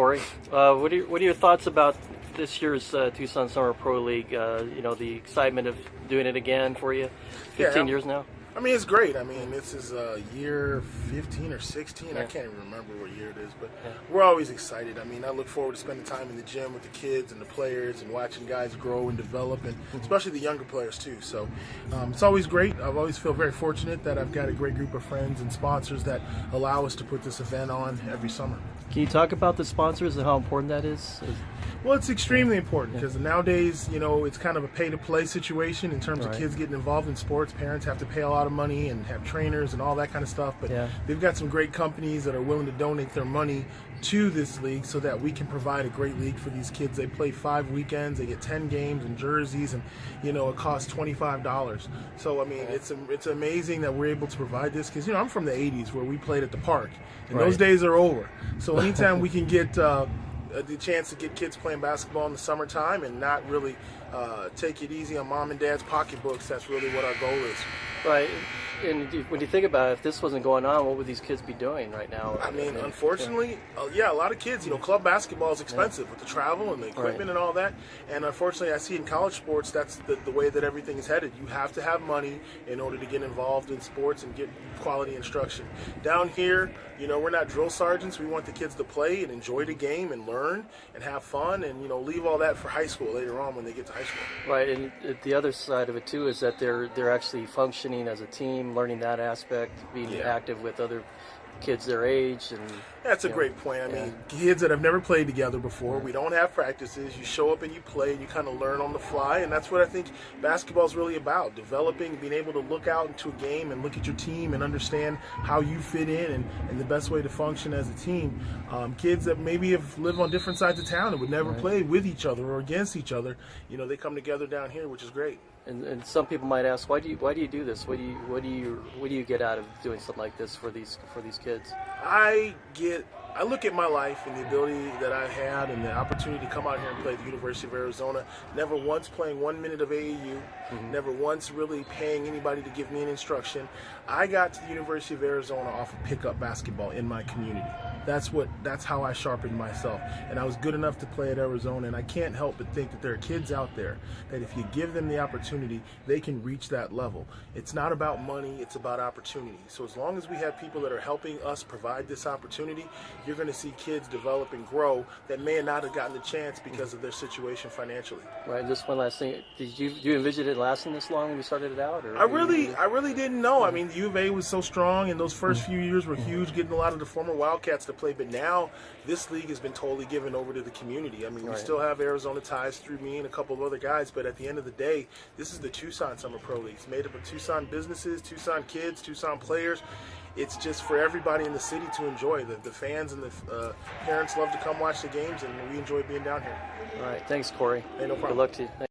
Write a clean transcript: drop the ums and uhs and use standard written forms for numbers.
Corey, what are your thoughts about this year's Tucson Summer Pro League? The excitement of doing it again for you, 15 years now. I mean, it's great. I mean, this is year 15 or 16. I can't even remember what year it is, but we're always excited. I mean, I look forward to spending time in the gym with the kids and the players and watching guys grow and develop, and especially the younger players too. So it's always great. I've always feel very fortunate that I've got a great group of friends and sponsors that allow us to put this event on every summer. Can you talk about the sponsors and how important that is? Well, it's extremely important because nowadays, it's kind of a pay-to-play situation in terms of kids getting involved in sports. Parents have to pay a lot of money and have trainers and all that kind of stuff. But they've got some great companies that are willing to donate their money to this league so that we can provide a great league for these kids. They play 5 weekends, they get 10 games and jerseys, and it costs $25. So I mean, it's amazing that we're able to provide this because I'm from the '80s where we played at the park, and those days are over. So anytime we can get the chance to get kids playing basketball in the summertime and not really take it easy on mom and dad's pocketbooks, that's really what our goal is. Right. And when you think about it, if this wasn't going on, what would these kids be doing right now? I mean, unfortunately, a lot of kids, club basketball is expensive with the travel and the equipment and all that. And unfortunately, I see in college sports, that's the way that everything is headed. You have to have money in order to get involved in sports and get quality instruction. Down here, we're not drill sergeants. We want the kids to play and enjoy the game and learn and have fun and, leave all that for high school later on when they get to high school. Right. And the other side of it, too, is that they're actually functioning as a team, learning that aspect, being active with other kids their age. And that's a great point. I mean, kids that have never played together before, we don't have practices. You show up and you play and you kind of learn on the fly, and that's what I think basketball is really about, developing, being able to look out into a game and look at your team and understand how you fit in and the best way to function as a team. Kids that maybe have lived on different sides of town and would never play with each other or against each other, they come together down here, which is great. And some people might ask, why do you do this? What do you get out of doing something like this for these kids? I look at my life and the ability that I had and the opportunity to come out here and play at the University of Arizona, never once playing 1 minute of AAU, never once really paying anybody to give me an instruction. I got to the University of Arizona off of pickup basketball in my community. That's how I sharpened myself. And I was good enough to play at Arizona, and I can't help but think that there are kids out there that if you give them the opportunity, they can reach that level. It's not about money, it's about opportunity. So as long as we have people that are helping us provide this opportunity, you're going to see kids develop and grow that may not have gotten the chance because of their situation financially. Right. Just one last thing. Do you envision it lasting this long when you started it out? Or I really didn't know. I mean, the U of A was so strong, and those first few years were huge, getting a lot of the former Wildcats to play. But now this league has been totally given over to the community. I mean, we still have Arizona ties through me and a couple of other guys, but at the end of the day, this is the Tucson Summer Pro League. It's made up of Tucson businesses, Tucson kids, Tucson players. It's just for everybody in the city to enjoy. The fans and the parents love to come watch the games, and we enjoy being down here. All right. Thanks, Corey. Hey, no problem. Good luck to you.